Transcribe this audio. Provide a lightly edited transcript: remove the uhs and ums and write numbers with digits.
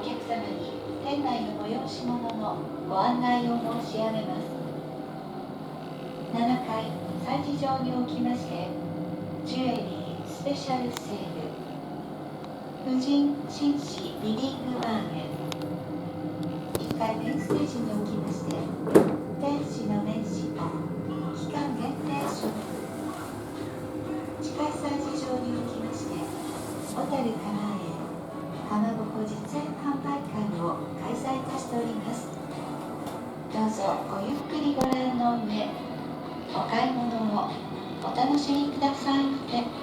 客様に店内の催し物のご案内を申し上げます。7階催事場におきましてジュエリースペシャルセール婦人紳士リビングバーゲン1階メインステージにおきまして天使の名刺と期間限定ショップ地下催事場におきまして小樽からへかまぼこ実演販売会を開催いたしております。どうぞごゆっくりご覧の上お買い物をお楽しみくださいませ。